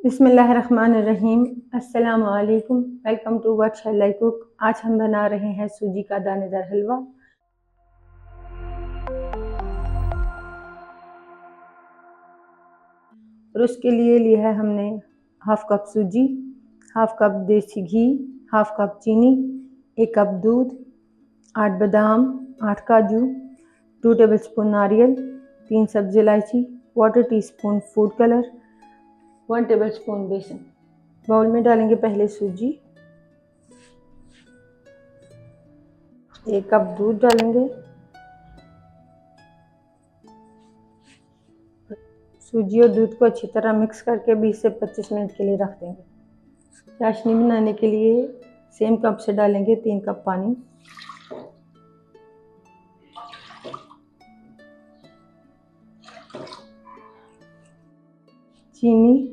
बिस्मिल्लाहिर्रहमानिर्रहीम। अस्सलाम वालेकुम। Welcome to what shall I cook. आज हम बना रहे हैं सूजी का दानेदार हलवा। और उसके लिए लिया है हमने हाफ कप सूजी, हाफ कप देसी घी, हाफ कप चीनी, 1 कप दूध, 8 बादाम, 8 काजू, 2 टेबलस्पून नारियल, 3 सब्ज़ इलायची, 1/4 टीस्पून फूड कलर, 1 टेबलस्पून बेसन। बाउल में डालेंगे पहले सूजी, 1 कप दूध डालेंगे, सूजी और दूध को अच्छी तरह मिक्स करके 20 से 25 मिनट के लिए रख देंगे। चाशनी बनाने के लिए सेम कप से डालेंगे 3 कप पानी, चीनी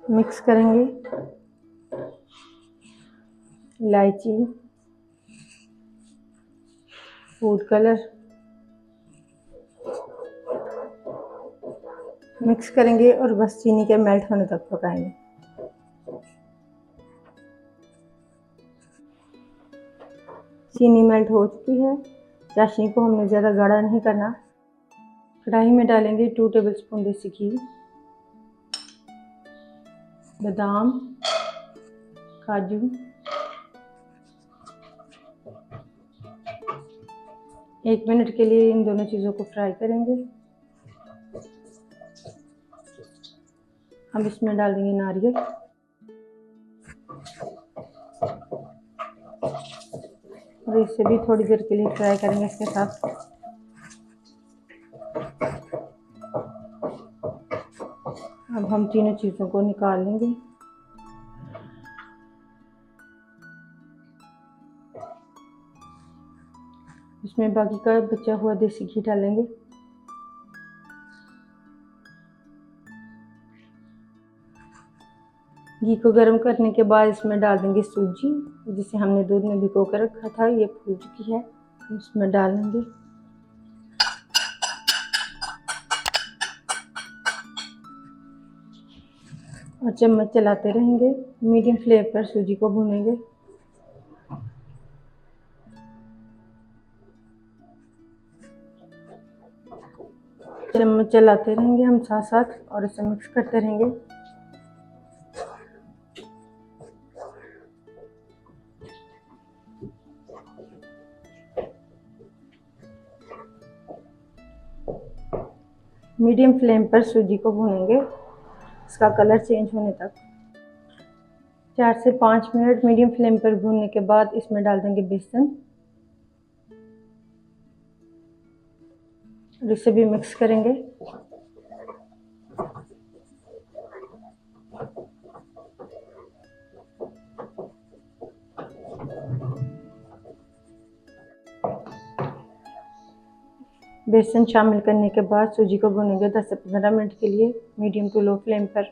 मिक्स करेंगे, इलायची, फूड कलर मिक्स करेंगे और बस चीनी के मेल्ट होने तक पकाएंगे। चीनी मेल्ट हो चुकी है। चाशनी को हमने ज़्यादा गाढ़ा नहीं करना। कढ़ाई में डालेंगे 2 टेबलस्पून देसी घी, बादाम, काजू, एक मिनट के लिए इन दोनों चीज़ों को फ्राई करेंगे। हम इसमें डाल देंगे नारियल, और इसे भी थोड़ी देर के लिए फ्राई करेंगे इसके साथ। अब हम तीनों चीज़ों को निकाल लेंगे। इसमें बाकी का बचा हुआ देसी घी डालेंगे। घी को गर्म करने के बाद इसमें डाल देंगे सूजी, जिसे हमने दूध में भिगो कर रखा था। ये फूल चुकी है, इसमें डालेंगे। और चम्मच चलाते रहेंगे। मीडियम फ्लेम पर सूजी को भूनेंगे। चम्मच चलाते रहेंगे हम साथ साथ और इसे मिक्स करते रहेंगे। मीडियम फ्लेम पर सूजी को भूनेंगे, इसका कलर चेंज होने तक। 4 से 5 मिनट मीडियम फ्लेम पर भूनने के बाद इसमें डाल देंगे बेसन और इसे भी मिक्स करेंगे। बेसन शामिल करने के बाद सूजी को भूनेंगे 10 से 15 मिनट के लिए मीडियम टू लो फ्लेम पर।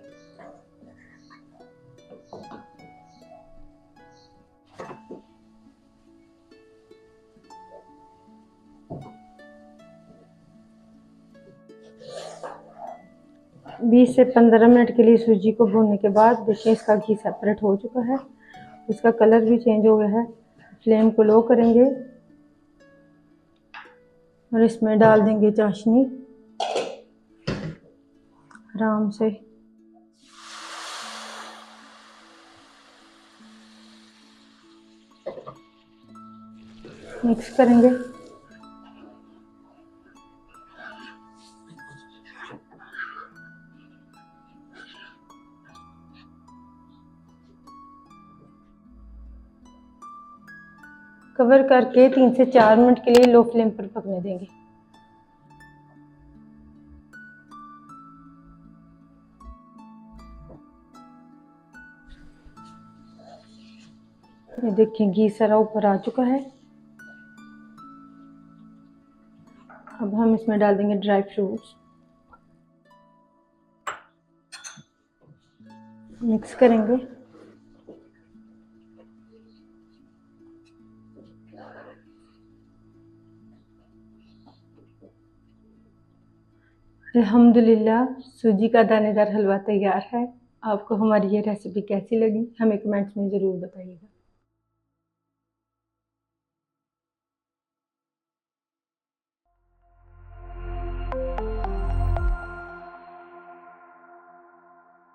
बीस से 15 मिनट के लिए सूजी को भूनने के बाद देखिए इसका घी सेपरेट हो चुका है, इसका कलर भी चेंज हो गया है। फ्लेम को लो करेंगे और इसमें डाल देंगे चाशनी आराम से। मिक्स करेंगे। कवर करके 3 से 4 मिनट के लिए लो फ्लेम पर पकने देंगे। ये देखिए घी सारा ऊपर आ चुका है। अब हम इसमें डाल देंगे ड्राई फ्रूट्स, मिक्स करेंगे। अल्हम्दुलिल्लाह सूजी का दानेदार हलवा तैयार है। आपको हमारी ये रेसिपी कैसी लगी हमें कमेंट्स में ज़रूर बताइएगा।